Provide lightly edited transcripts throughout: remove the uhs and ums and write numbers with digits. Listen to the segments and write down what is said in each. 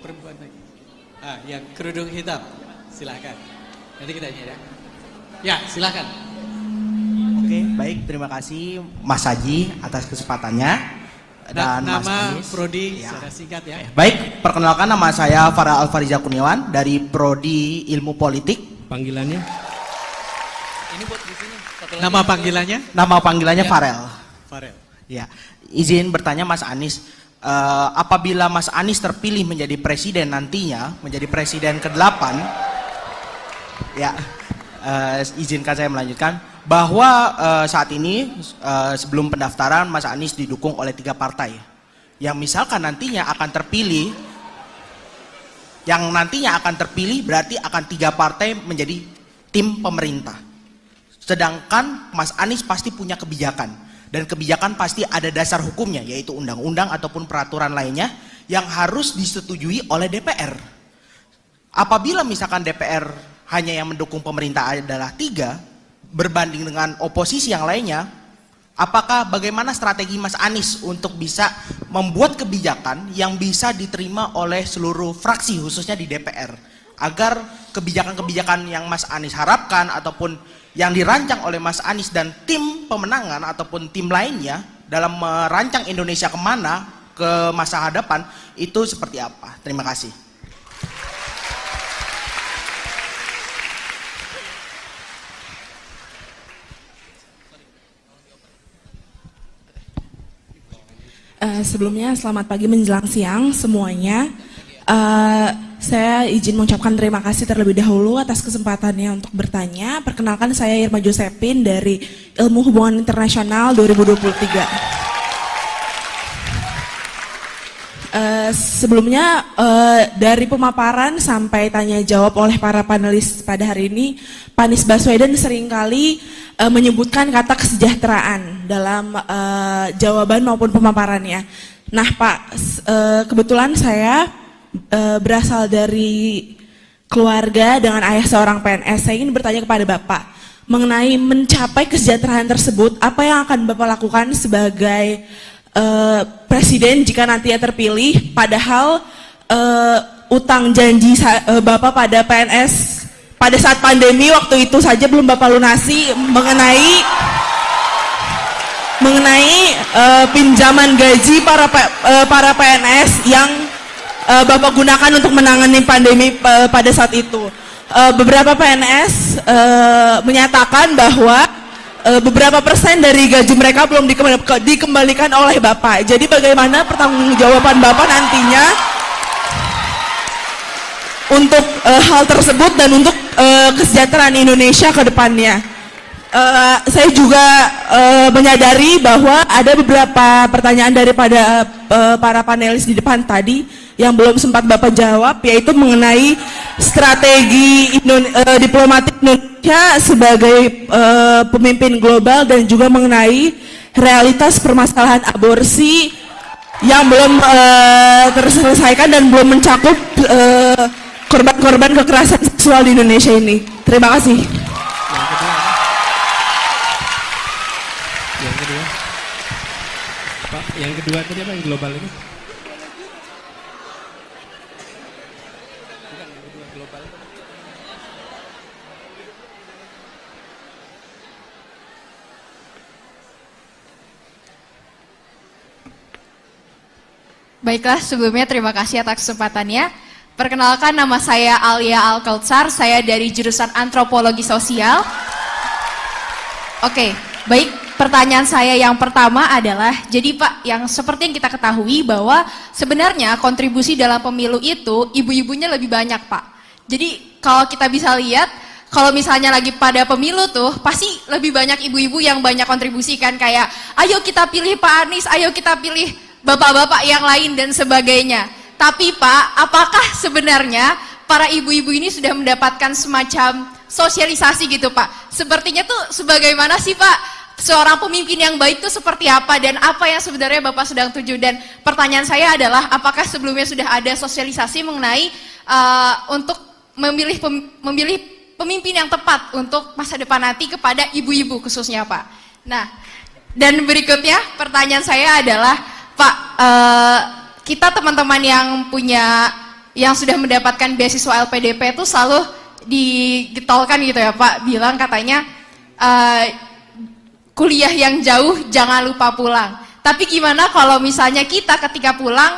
perempuan lagi. Yang kerudung hitam, silakan. Nanti kita lihat ya. Ya, silakan. Oke, baik, terima kasih Mas Haji atas kesempatannya dan Mas nama Anies. prodi Ya. secara singkat ya. Baik, perkenalkan nama saya Farel Alfariza Kurniawan dari prodi Ilmu Politik. Panggilannya? Ini buat di sini. Nama panggilannya? Nama panggilannya Ya. Farel. Farel. Ya, izin bertanya Mas Anies. Apabila Mas Anies terpilih menjadi presiden nantinya, menjadi presiden ke-8, ya, izinkan saya melanjutkan bahwa saat ini sebelum pendaftaran Mas Anies didukung oleh 3 partai yang misalkan nantinya akan terpilih, berarti akan 3 partai menjadi tim pemerintah, sedangkan Mas Anies pasti punya kebijakan. Dan kebijakan pasti ada dasar hukumnya, yaitu undang-undang ataupun peraturan lainnya yang harus disetujui oleh DPR. Apabila misalkan DPR hanya yang mendukung pemerintah adalah 3, berbanding dengan oposisi yang lainnya, bagaimana strategi Mas Anies untuk bisa membuat kebijakan yang bisa diterima oleh seluruh fraksi, khususnya di DPR, agar kebijakan-kebijakan yang Mas Anies harapkan ataupun yang dirancang oleh Mas Anies dan tim pemenangan ataupun tim lainnya dalam merancang Indonesia kemana ke masa hadapan itu seperti apa? Terima kasih. Sebelumnya selamat pagi menjelang siang semuanya. Saya izin mengucapkan terima kasih terlebih dahulu atas kesempatannya untuk bertanya. Perkenalkan, saya Irma Josephine dari Ilmu Hubungan Internasional 2023. Sebelumnya dari pemaparan sampai tanya jawab oleh para panelis pada hari ini, Pak Anies Baswedan seringkali menyebutkan kata kesejahteraan dalam jawaban maupun pemaparannya. Nah Pak, kebetulan saya berasal dari keluarga dengan ayah seorang PNS. Saya ingin bertanya kepada Bapak mengenai mencapai kesejahteraan tersebut, apa yang akan Bapak lakukan sebagai presiden jika nantinya terpilih, padahal utang janji Bapak pada PNS pada saat pandemi waktu itu saja belum Bapak lunasi mengenai pinjaman gaji para PNS yang Bapak gunakan untuk menangani pandemi pada saat itu. Beberapa PNS menyatakan bahwa beberapa persen dari gaji mereka belum dikembalikan oleh Bapak. Jadi bagaimana pertanggungjawaban Bapak nantinya untuk hal tersebut dan untuk kesejahteraan Indonesia ke depannya? Saya juga menyadari bahwa ada beberapa pertanyaan daripada para panelis di depan tadi yang belum sempat Bapak jawab, yaitu mengenai strategi diplomatik Indonesia sebagai pemimpin global dan juga mengenai realitas permasalahan aborsi yang belum terselesaikan dan belum mencakup korban-korban kekerasan seksual di Indonesia ini. Terima kasih. Yang kedua tadi apa yang global ini? Baiklah, sebelumnya terima kasih atas kesempatannya. Perkenalkan, nama saya Alia Al-Kautsar, saya dari jurusan Antropologi Sosial. Oke, baik, pertanyaan saya yang pertama adalah, jadi Pak, yang seperti yang kita ketahui bahwa sebenarnya kontribusi dalam pemilu itu ibu-ibunya lebih banyak Pak. Jadi kalau kita bisa lihat, kalau misalnya lagi pada pemilu tuh, pasti lebih banyak ibu-ibu yang banyak kontribusi kan, kayak ayo kita pilih Pak Anies, ayo kita pilih bapak-bapak yang lain dan sebagainya. Tapi Pak, apakah sebenarnya para ibu-ibu ini sudah mendapatkan semacam sosialisasi gitu Pak? Sepertinya tuh sebagaimana sih Pak, seorang pemimpin yang baik itu seperti apa dan apa yang sebenarnya Bapak sedang tuju? Dan pertanyaan saya adalah, apakah sebelumnya sudah ada sosialisasi mengenai untuk memilih pemimpin yang tepat untuk masa depan nanti kepada ibu-ibu khususnya Pak? Nah, dan berikutnya pertanyaan saya adalah, Pak, kita teman-teman yang punya yang sudah mendapatkan beasiswa LPDP itu selalu digetolkan gitu ya Pak, bilang katanya kuliah yang jauh jangan lupa pulang. Tapi gimana kalau misalnya kita ketika pulang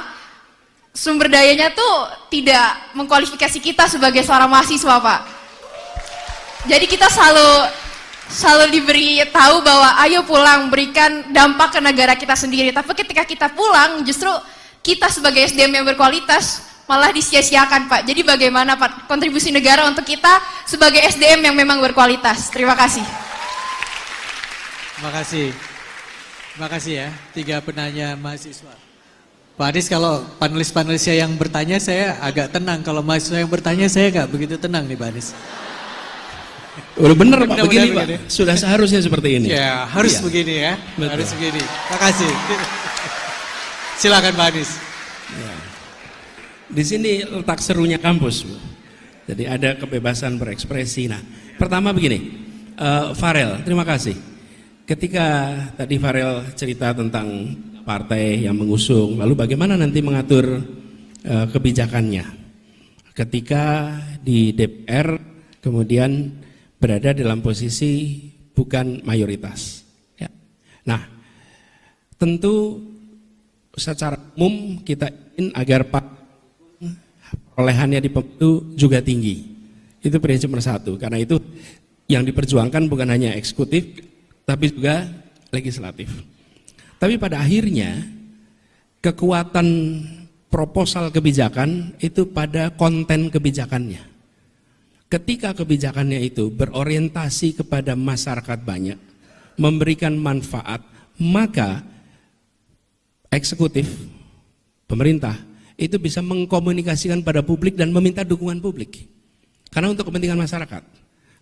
sumber dayanya tuh tidak mengkualifikasi kita sebagai seorang mahasiswa Pak. Jadi kita selalu diberi tahu bahwa ayo pulang, berikan dampak ke negara kita sendiri. Tapi ketika kita pulang justru kita sebagai SDM yang berkualitas malah disia-siakan Pak. Jadi bagaimana Pak kontribusi negara untuk kita sebagai SDM yang memang berkualitas? Terima kasih. Terima kasih. Terima kasih ya, 3 penanya mahasiswa. Pak Anies, kalau panelis-panelisnya yang bertanya saya agak tenang. Kalau mahasiswa yang bertanya saya nggak begitu tenang nih Pak Anies. Udah bener Pak, begini Pak. begini. Sudah seharusnya seperti ini. Ya, harus Iya. begini ya. Betul. Harus begini. Terima kasih. Silakan Pak Anies. Ya. Di sini letak serunya kampus, Bu. Jadi ada kebebasan berekspresi. Nah, pertama begini, Farel, terima kasih. Ketika tadi Farel cerita tentang partai yang mengusung, lalu bagaimana nanti mengatur kebijakannya. Ketika di DPR kemudian berada dalam posisi bukan mayoritas. Ya. Nah, tentu secara umum kita ingin agar perolehannya di pemilu juga tinggi. Itu prinsip nomor 1. Karena itu yang diperjuangkan bukan hanya eksekutif, tapi juga legislatif. Tapi pada akhirnya kekuatan proposal kebijakan itu pada konten kebijakannya. Ketika kebijakannya itu berorientasi kepada masyarakat banyak, memberikan manfaat, maka eksekutif, pemerintah, itu bisa mengkomunikasikan pada publik dan meminta dukungan publik. Karena untuk kepentingan masyarakat.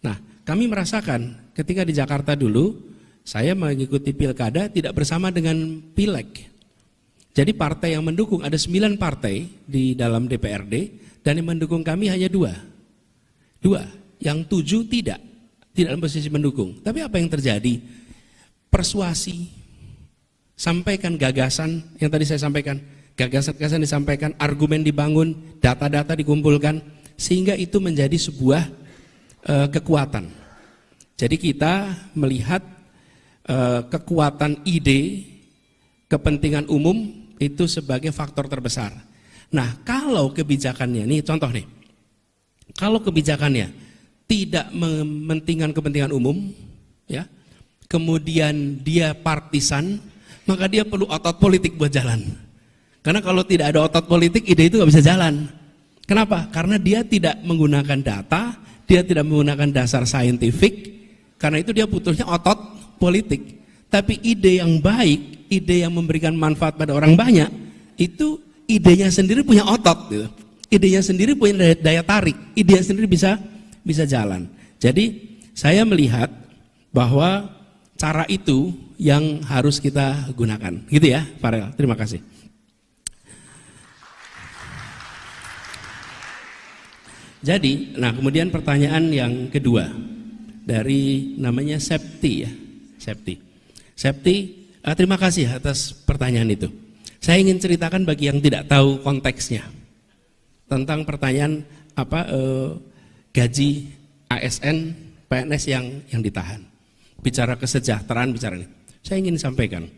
Nah, kami merasakan ketika di Jakarta dulu, saya mengikuti pilkada tidak bersama dengan pileg. Jadi partai yang mendukung, ada 9 partai di dalam DPRD, dan yang mendukung kami hanya 2. Yang 7 tidak dalam posisi mendukung. Tapi apa yang terjadi? Persuasi, sampaikan gagasan yang tadi saya sampaikan, gagasan-gagasan disampaikan, argumen dibangun, data-data dikumpulkan, sehingga itu menjadi sebuah kekuatan. Jadi kita melihat kekuatan ide, kepentingan umum itu sebagai faktor terbesar. Nah, kalau kebijakannya, nih contoh nih, kalau kebijakannya tidak mementingkan kepentingan umum, ya, kemudian dia partisan, maka dia perlu otot politik buat jalan. Karena kalau tidak ada otot politik, ide itu nggak bisa jalan. Kenapa? Karena dia tidak menggunakan data, dia tidak menggunakan dasar saintifik, karena itu dia butuhnya otot politik. Tapi ide yang baik, ide yang memberikan manfaat pada orang banyak, itu idenya sendiri punya otot gitu. Idenya sendiri punya daya tarik, idenya sendiri bisa jalan. Jadi saya melihat bahwa cara itu yang harus kita gunakan. Gitu ya, Farel. Terima kasih. Jadi, nah kemudian pertanyaan yang kedua dari namanya Septi ya. Septi, terima kasih atas pertanyaan itu. Saya ingin ceritakan bagi yang tidak tahu konteksnya tentang pertanyaan gaji ASN PNS yang ditahan. Bicara kesejahteraan, bicara ini. Saya ingin sampaikan,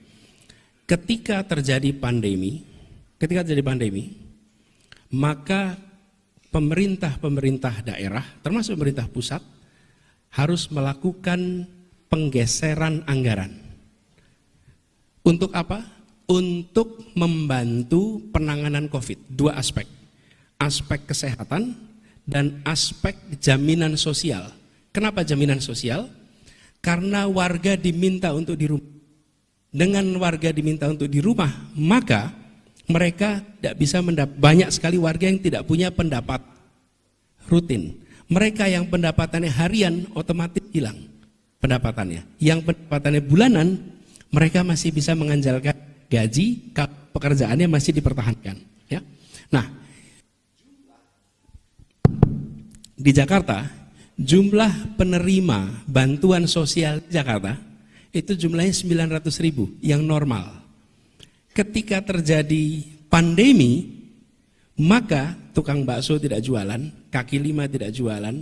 ketika terjadi pandemi, maka pemerintah daerah, termasuk pemerintah pusat, harus melakukan penggeseran anggaran. Untuk apa? Untuk membantu penanganan COVID. 2 aspek. Aspek kesehatan dan aspek jaminan sosial. Kenapa jaminan sosial? Karena warga diminta untuk di rumah. Dengan warga diminta untuk di rumah, maka mereka tidak bisa banyak sekali warga yang tidak punya pendapat rutin. Mereka yang pendapatannya harian otomatis hilang pendapatannya. Yang pendapatannya bulanan, mereka masih bisa mengandalkan gaji, pekerjaannya masih dipertahankan. Ya. Nah, di Jakarta, jumlah penerima bantuan sosial di Jakarta itu jumlahnya 900.000 yang normal. Ketika terjadi pandemi, maka tukang bakso tidak jualan, kaki lima tidak jualan,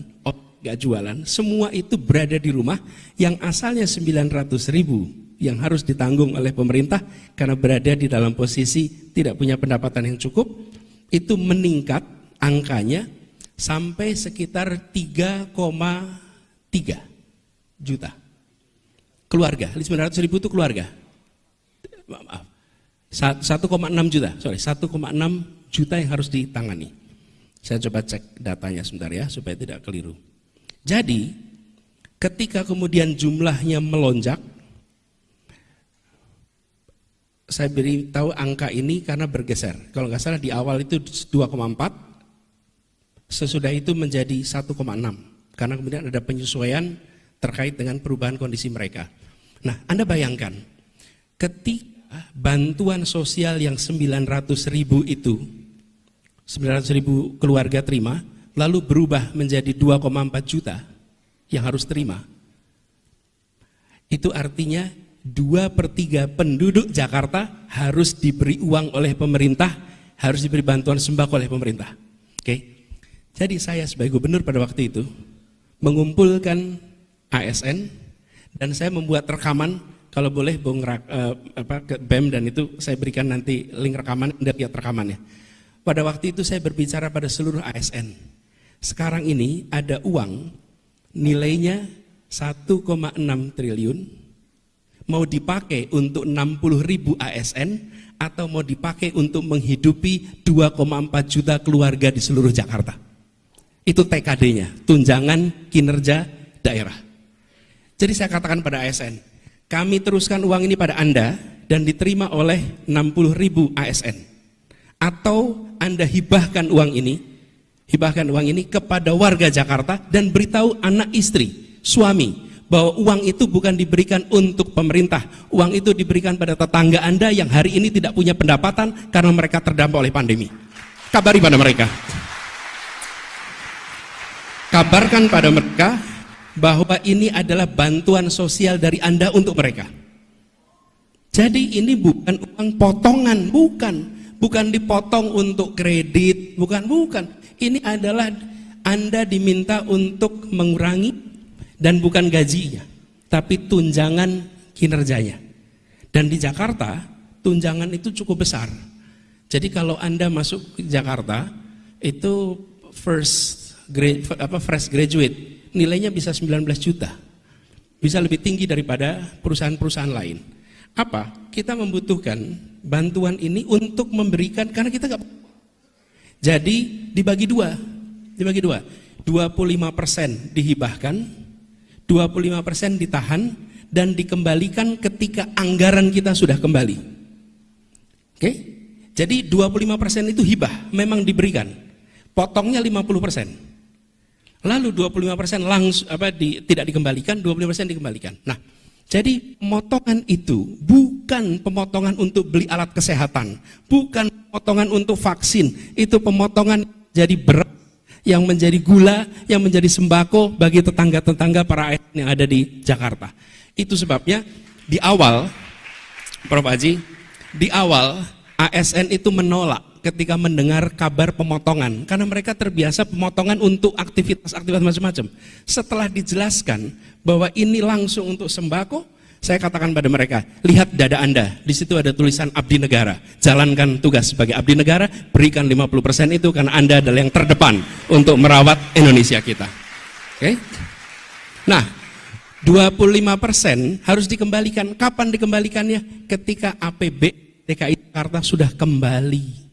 nggak jualan, semua itu berada di rumah yang asalnya 900.000 yang harus ditanggung oleh pemerintah karena berada di dalam posisi tidak punya pendapatan yang cukup, itu meningkat angkanya sampai sekitar 3,3 juta keluarga. 900.000 itu keluarga. Maaf. 1,6 juta, 1,6 juta yang harus ditangani. Saya coba cek datanya sebentar ya supaya tidak keliru. Jadi ketika kemudian jumlahnya melonjak, saya beri tahu angka ini karena bergeser. Kalau nggak salah di awal itu 2,4, sesudah itu menjadi 1,6 karena kemudian ada penyesuaian terkait dengan perubahan kondisi mereka. Nah, Anda bayangkan ketika bantuan sosial yang 900.000 itu 900.000 keluarga terima, lalu berubah menjadi 2,4 juta yang harus terima. Itu artinya 2/3 penduduk Jakarta harus diberi uang oleh pemerintah, harus diberi bantuan sembako oleh pemerintah. Oke. Jadi saya sebagai gubernur pada waktu itu mengumpulkan ASN dan saya membuat rekaman, kalau boleh Bung ke BEM dan itu saya berikan nanti link rekaman, Anda lihat rekamannya. Pada waktu itu saya berbicara pada seluruh ASN. Sekarang ini ada uang nilainya 1,6 triliun mau dipakai untuk 60.000 ASN atau mau dipakai untuk menghidupi 2,4 juta keluarga di seluruh Jakarta. Itu TKD-nya, tunjangan kinerja daerah. Jadi saya katakan pada ASN, kami teruskan uang ini pada Anda dan diterima oleh 60.000 ASN. Atau Anda hibahkan uang ini kepada warga Jakarta dan beritahu anak istri, suami, bahwa uang itu bukan diberikan untuk pemerintah, uang itu diberikan pada tetangga Anda yang hari ini tidak punya pendapatan karena mereka terdampak oleh pandemi. Kabari pada mereka. Kabarkan pada mereka bahwa ini adalah bantuan sosial dari Anda untuk mereka. Jadi ini bukan uang potongan, bukan dipotong untuk kredit, bukan. Ini adalah Anda diminta untuk mengurangi dan bukan gajinya, tapi tunjangan kinerjanya. Dan di Jakarta, tunjangan itu cukup besar. Jadi kalau Anda masuk ke Jakarta, itu fresh graduate, nilainya bisa 19 juta. Bisa lebih tinggi daripada perusahaan-perusahaan lain. Apa? Kita membutuhkan bantuan ini untuk memberikan, karena kita nggak. Jadi dibagi dua, 25% dihibahkan, 25% ditahan dan dikembalikan ketika anggaran kita sudah kembali. Oke? Jadi 25% itu hibah, memang diberikan. Potongnya 50%. Lalu 25% langsung tidak dikembalikan, 25% dikembalikan. Nah, jadi pemotongan itu bukan pemotongan untuk beli alat kesehatan, bukan pemotongan untuk vaksin, itu pemotongan jadi beras, yang menjadi gula, yang menjadi sembako bagi tetangga-tetangga para ASN yang ada di Jakarta. Itu sebabnya di awal, Prof. Haji, di awal ASN itu menolak ketika mendengar kabar pemotongan, karena mereka terbiasa pemotongan untuk aktivitas-aktivitas macam-macam. Setelah dijelaskan bahwa ini langsung untuk sembako, saya katakan pada mereka, lihat dada Anda, di situ ada tulisan abdi negara, jalankan tugas sebagai abdi negara, berikan 50% itu karena Anda adalah yang terdepan untuk merawat Indonesia kita. Oke? Nah, 25% harus dikembalikan. Kapan dikembalikannya? Ketika APB DKI Jakarta sudah kembali.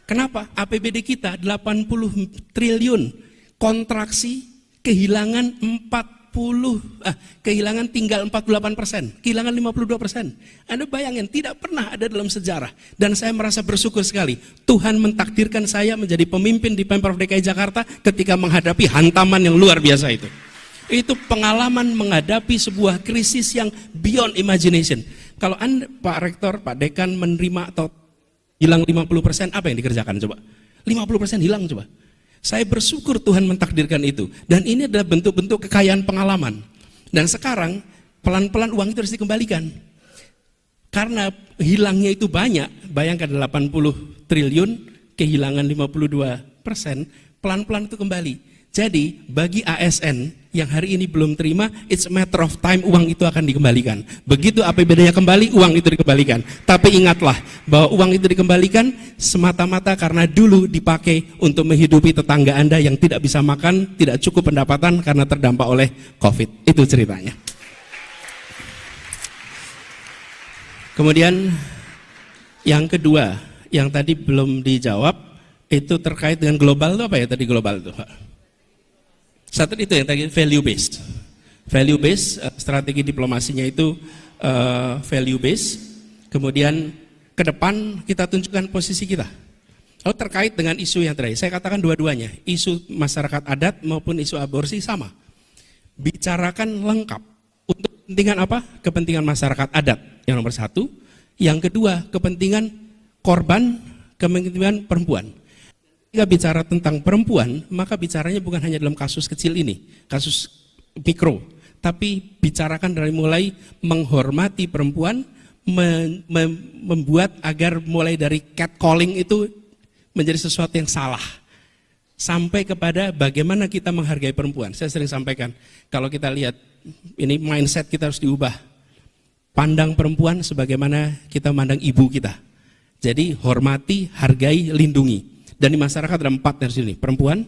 Kenapa? APBD kita 80 triliun, kontraksi, kehilangan kehilangan tinggal 48%, kehilangan 52%. Anda bayangin, tidak pernah ada dalam sejarah. Dan saya merasa bersyukur sekali, Tuhan mentakdirkan saya menjadi pemimpin di Pemprov DKI Jakarta ketika menghadapi hantaman yang luar biasa itu. Itu pengalaman menghadapi sebuah krisis yang beyond imagination. Kalau Anda, Pak Rektor, Pak Dekan menerima atau hilang 50%, apa yang dikerjakan coba? 50% hilang coba. Saya bersyukur Tuhan mentakdirkan itu. Dan ini adalah bentuk-bentuk kekayaan pengalaman. Dan sekarang pelan-pelan uang itu harus dikembalikan. Karena hilangnya itu banyak, bayangkan 80 triliun, kehilangan 52%, pelan-pelan itu kembali. Jadi bagi ASN yang hari ini belum terima, it's a matter of time uang itu akan dikembalikan. Begitu APBD-nya kembali, uang itu dikembalikan. Tapi ingatlah bahwa uang itu dikembalikan semata-mata karena dulu dipakai untuk menghidupi tetangga Anda yang tidak bisa makan, tidak cukup pendapatan karena terdampak oleh COVID. Itu ceritanya. Kemudian yang kedua, yang tadi belum dijawab, itu terkait dengan global itu apa ya tadi global itu Pak? Satu itu yang tadi value based. Value based, strategi diplomasinya itu value based. Kemudian ke depan kita tunjukkan posisi kita. Lalu terkait dengan isu yang terakhir, saya katakan dua-duanya, isu masyarakat adat maupun isu aborsi sama. Bicarakan lengkap. Untuk kepentingan apa? Kepentingan masyarakat adat yang nomor satu. Yang kedua, kepentingan korban, kepentingan perempuan. Ketika bicara tentang perempuan, maka bicaranya bukan hanya dalam kasus kecil ini, kasus mikro, tapi bicarakan dari mulai menghormati perempuan, membuat agar mulai dari catcalling itu menjadi sesuatu yang salah, sampai kepada bagaimana kita menghargai perempuan. Saya sering sampaikan, kalau kita lihat ini mindset kita harus diubah, pandang perempuan sebagaimana kita memandang ibu kita. Jadi hormati, hargai, lindungi. Dan di masyarakat ada 4 dari sini, perempuan,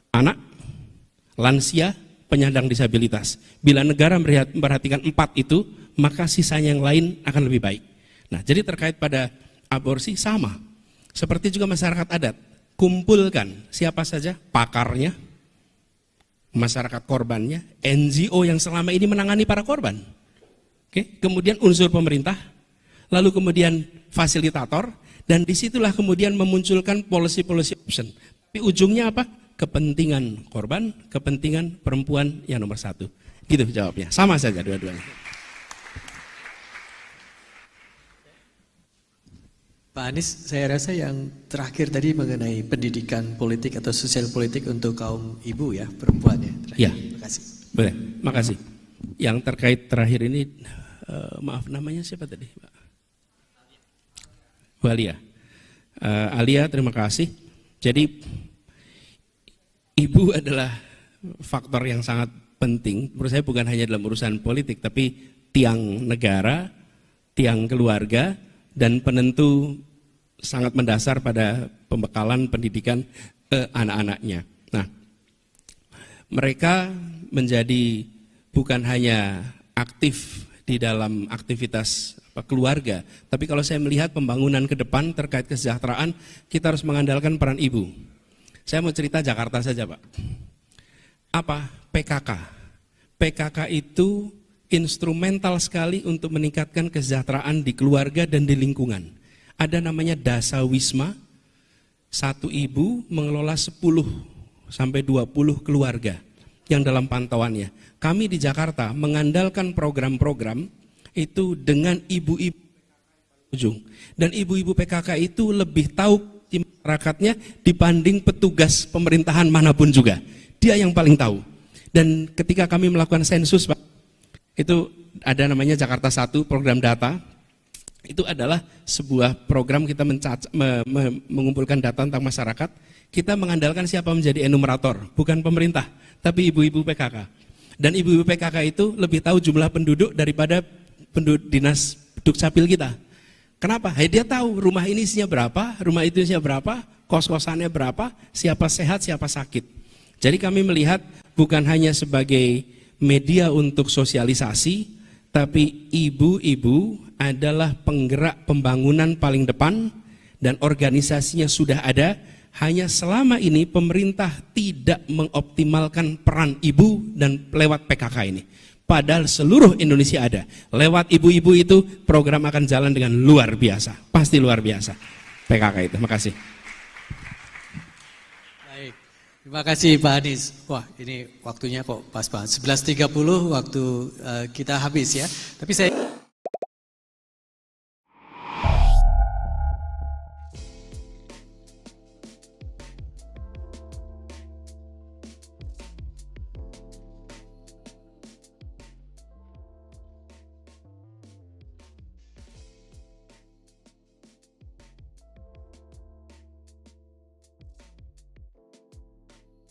anak, lansia, penyandang disabilitas. Bila negara memperhatikan 4 itu, maka sisanya yang lain akan lebih baik. Nah, jadi terkait pada aborsi sama. Seperti juga masyarakat adat, kumpulkan siapa saja pakarnya, masyarakat korbannya, NGO yang selama ini menangani para korban. Oke, kemudian unsur pemerintah, lalu kemudian fasilitator, dan disitulah kemudian memunculkan policy option. Tapi ujungnya apa? Kepentingan korban, kepentingan perempuan yang nomor satu. Gitu jawabnya, sama saja dua-duanya. Pak Anies, saya rasa yang terakhir tadi mengenai pendidikan politik atau sosial politik untuk kaum ibu ya, perempuan ya. Ya, terima kasih. Boleh, makasih. Yang terkait terakhir ini, maaf namanya siapa tadi Pak? Bu Alia. Alia, terima kasih. Jadi ibu adalah faktor yang sangat penting. Menurut saya bukan hanya dalam urusan politik, tapi tiang negara, tiang keluarga, dan penentu sangat mendasar pada pembekalan pendidikan anak-anaknya. Nah, mereka menjadi bukan hanya aktif di dalam aktivitas keluarga, tapi kalau saya melihat pembangunan ke depan terkait kesejahteraan, kita harus mengandalkan peran ibu. Saya mau cerita Jakarta saja Pak. Apa? PKK. PKK itu instrumental sekali untuk meningkatkan kesejahteraan di keluarga dan di lingkungan. Ada namanya Dasa Wisma, satu ibu mengelola 10 sampai 20 keluarga yang dalam pantauannya. Kami di Jakarta mengandalkan program-program itu dengan ibu-ibu ujung. Dan ibu-ibu PKK itu lebih tahu di masyarakatnya dibanding petugas pemerintahan manapun juga. Dia yang paling tahu. Dan ketika kami melakukan sensus Pak, itu ada namanya Jakarta 1 program data. Itu adalah sebuah program kita mengumpulkan data tentang masyarakat. Kita mengandalkan siapa menjadi enumerator, bukan pemerintah, tapi ibu-ibu PKK. Dan ibu-ibu PKK itu lebih tahu jumlah penduduk daripada penduduk dinas Dukcapil kita. Kenapa? Dia tahu rumah ini isinya berapa, rumah itu isinya berapa, kos-kosannya berapa, siapa sehat, siapa sakit. Jadi kami melihat bukan hanya sebagai media untuk sosialisasi, tapi ibu-ibu adalah penggerak pembangunan paling depan dan organisasinya sudah ada. Hanya selama ini pemerintah tidak mengoptimalkan peran ibu dan lewat PKK ini. Padahal seluruh Indonesia ada. Lewat ibu-ibu itu program akan jalan dengan luar biasa. Pasti luar biasa. PKK itu. Terima kasih. Baik. Terima kasih Pak Anies. Wah, ini waktunya kok pas banget. 11.30 waktu kita habis ya. Tapi saya